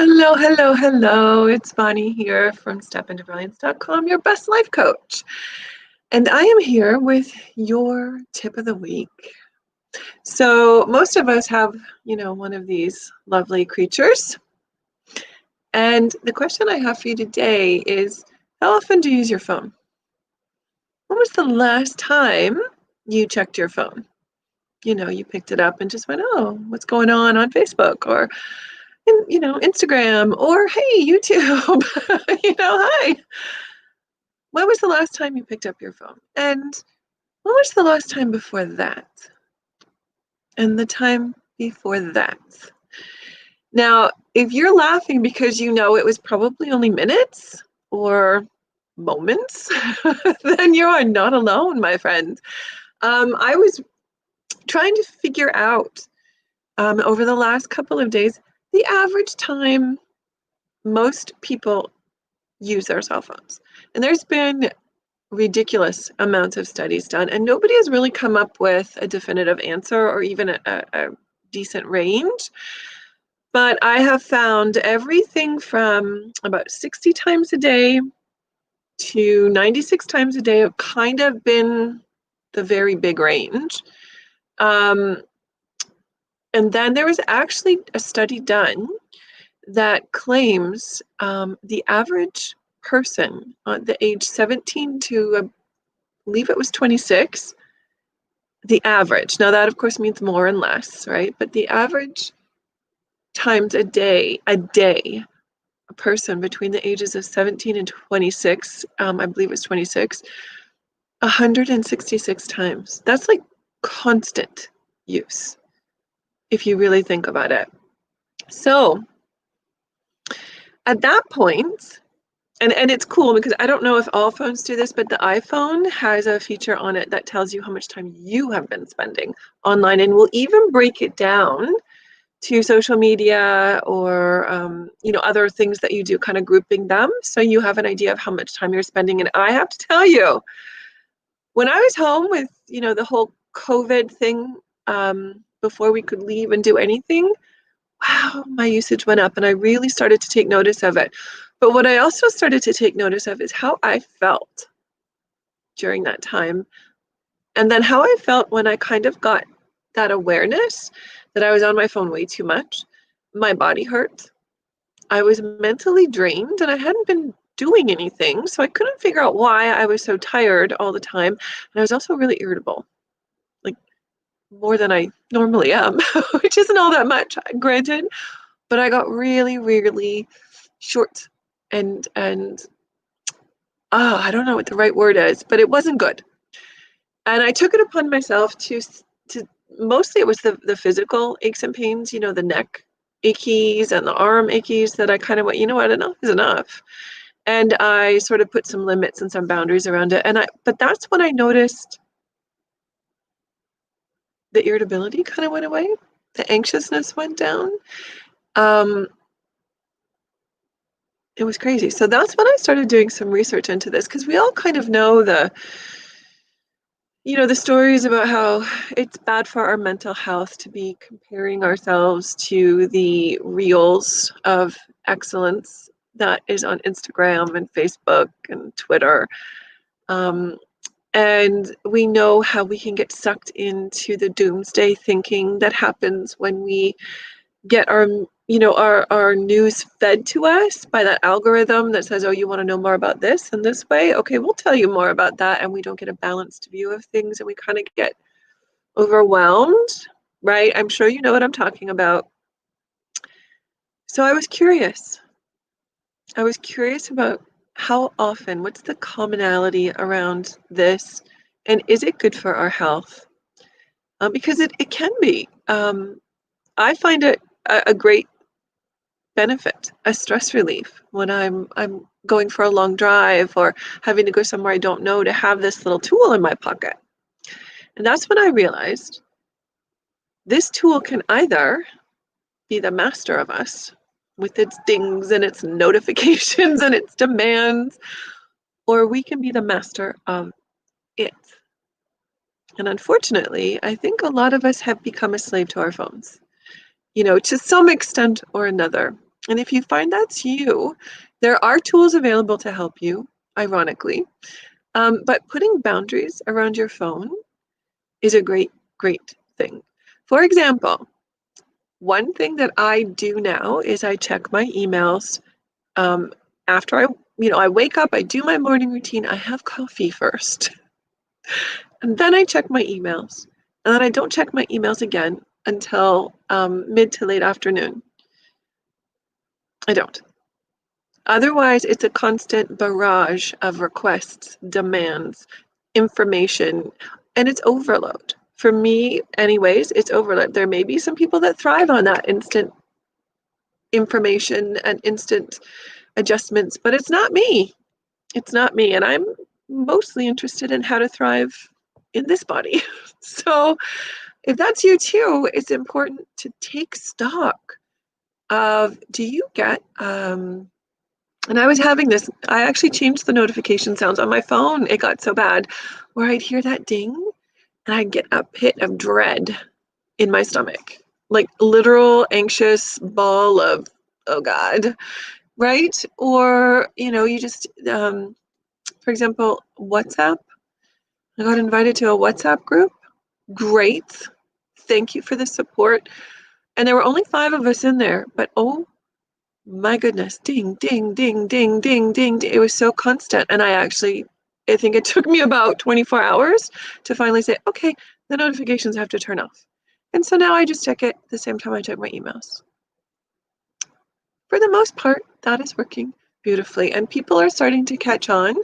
Hello, hello, hello. It's Bonnie here from stepintobrilliance.com, your best life coach. And I am here with your tip of the week. So, most of us have, one of these lovely creatures. And the question I have for you today is, how often do you use your phone? When was the last time you checked your phone? You picked it up and just went, oh, what's going on Facebook? Or Instagram, or hey, YouTube, hi. When was the last time you picked up your phone? And when was the last time before that? And the time before that? Now, if you're laughing because you know it was probably only minutes or moments, then you are not alone, my friend. I was trying to figure out over the last couple of days the average time most people use their cell phones. And there's been ridiculous amounts of studies done, and nobody has really come up with a definitive answer or even a decent range. But I have found everything from about 60 times a day to 96 times a day have kind of been the very big range. And then there was actually a study done that claims the average person on the age 17 to, I believe it was 26, the average. Now that of course means more and less, right? But the average times a day, a person between the ages of 17 and 26, I believe it was 26, 166 times. That's like constant use, if you really think about it. So at that point, and it's cool because I don't know if all phones do this, but the iPhone has a feature on it that tells you how much time you have been spending online, and will even break it down to social media or other things that you do, kind of grouping them so you have an idea of how much time you're spending. And I have to tell you, when I was home with the whole COVID thing, before we could leave and do anything, wow, my usage went up and I really started to take notice of it. But what I also started to take notice of is how I felt during that time. And then how I felt when I kind of got that awareness that I was on my phone way too much. My body hurt. I was mentally drained and I hadn't been doing anything. So I couldn't figure out why I was so tired all the time. And I was also really irritable, like more than I normally am, which isn't all that much, granted. But I got really, really short and I don't know what the right word is, but it wasn't good. And I took it upon myself to mostly it was the physical aches and pains, the neck achies and the arm achies, that I kind of went, you know what, enough is enough. And I sort of put some limits and some boundaries around it. But that's when I noticed the irritability kind of went away. The anxiousness went down. It was crazy. So that's when I started doing some research into this, because we all kind of know the stories about how it's bad for our mental health to be comparing ourselves to the reels of excellence that is on Instagram and Facebook and Twitter. And we know how we can get sucked into the doomsday thinking that happens when we get our news fed to us by that algorithm that says, oh, you want to know more about this and this way? Okay, we'll tell you more about that. And we don't get a balanced view of things and we kind of get overwhelmed, right? I'm sure you know what I'm talking about. So I was curious. About how often, what's the commonality around this, and is it good for our health? Because it can be. I find it a great benefit, a stress relief when I'm going for a long drive or having to go somewhere I don't know, to have this little tool in my pocket. And that's when I realized this tool can either be the master of us with its dings and its notifications and its demands, or we can be the master of it. And unfortunately, I think a lot of us have become a slave to our phones, to some extent or another. And if you find that's you, there are tools available to help you, ironically. But putting boundaries around your phone is a great, great thing. For example, one thing that I do now is I check my emails after I wake up, I do my morning routine, I have coffee first, and then I check my emails. And then I don't check my emails again until mid to late afternoon. I don't. Otherwise, it's a constant barrage of requests, demands, information, and it's overload. For me, anyways, it's overload. There may be some people that thrive on that instant information and instant adjustments, but it's not me. It's not me. And I'm mostly interested in how to thrive in this body. So if that's you too, it's important to take stock of, do you get and I was having this, I actually changed the notification sounds on my phone. It got so bad where I'd hear that ding and I'd get a pit of dread in my stomach, like literal anxious ball of, oh God, right? Or, you just, for example, WhatsApp. I got invited to a WhatsApp group. Great. Thank you for the support. And there were only 5 of us in there, but oh my goodness, ding, ding, ding, ding, ding, ding. It was so constant. And I think it took me about 24 hours to finally say, okay, the notifications have to turn off. And so now I just check it the same time I check my emails. For the most part, that is working beautifully. And people are starting to catch on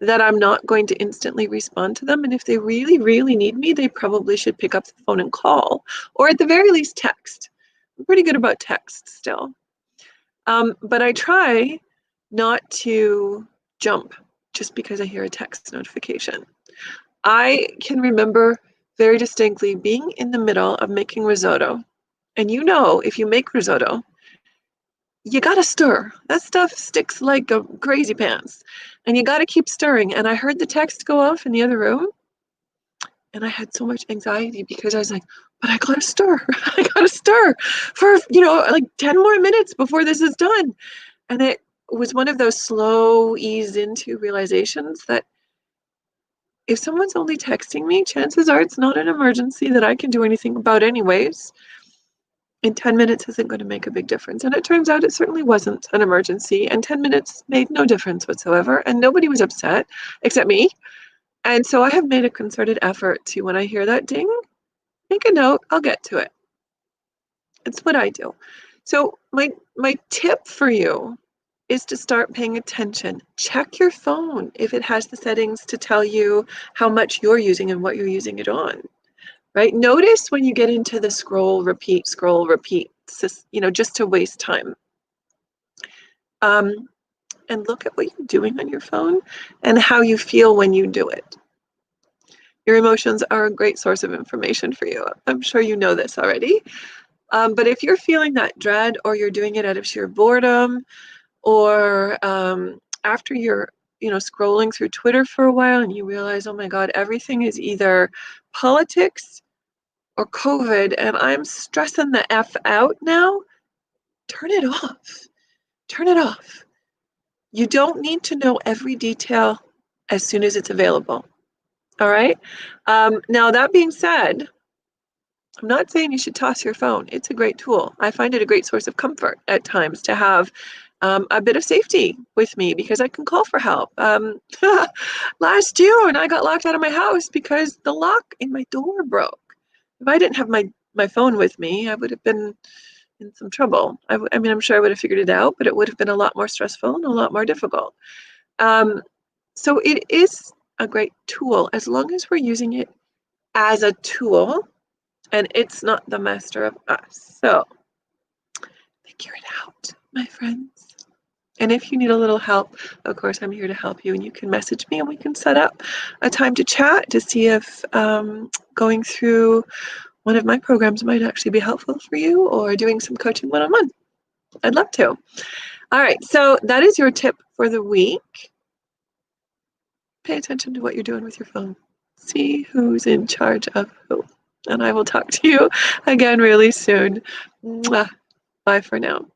that I'm not going to instantly respond to them. And if they really, really need me, they probably should pick up the phone and call, or at the very least text. I'm pretty good about text still. But I try not to jump just because I hear a text notification. I can remember very distinctly being in the middle of making risotto. And if you make risotto, you gotta stir. That stuff sticks like a crazy pants. And you gotta keep stirring. And I heard the text go off in the other room. And I had so much anxiety because I was like, but I gotta stir. I gotta stir for, like 10 more minutes before this is done. And it was one of those slow ease into realizations that if someone's only texting me, chances are it's not an emergency that I can do anything about anyways. And 10 minutes isn't going to make a big difference. And it turns out it certainly wasn't an emergency. And 10 minutes made no difference whatsoever. And nobody was upset except me. And so I have made a concerted effort to, when I hear that ding, make a note, I'll get to it. It's what I do. So my tip for you is to start paying attention. Check your phone if it has the settings to tell you how much you're using and what you're using it on, right? Notice when you get into the scroll, repeat, just to waste time. And look at what you're doing on your phone and how you feel when you do it. Your emotions are a great source of information for you. I'm sure you know this already. But if you're feeling that dread, or you're doing it out of sheer boredom, or after you're scrolling through Twitter for a while and you realize, oh my God, everything is either politics or COVID and I'm stressing the F out now, turn it off. Turn it off. You don't need to know every detail as soon as it's available. All right. Now, that being said, I'm not saying you should toss your phone. It's a great tool. I find it a great source of comfort at times to have a bit of safety with me because I can call for help. Last June, I got locked out of my house because the lock in my door broke. If I didn't have my phone with me, I would have been in some trouble. I mean, I'm sure I would have figured it out, but it would have been a lot more stressful and a lot more difficult. So it is a great tool as long as we're using it as a tool and it's not the master of us. So figure it out, my friends. And if you need a little help, of course, I'm here to help you. And you can message me and we can set up a time to chat to see if going through one of my programs might actually be helpful for you, or doing some coaching one-on-one. I'd love to. All right, so that is your tip for the week. Pay attention to what you're doing with your phone. See who's in charge of who. And I will talk to you again really soon. Mwah. Bye for now.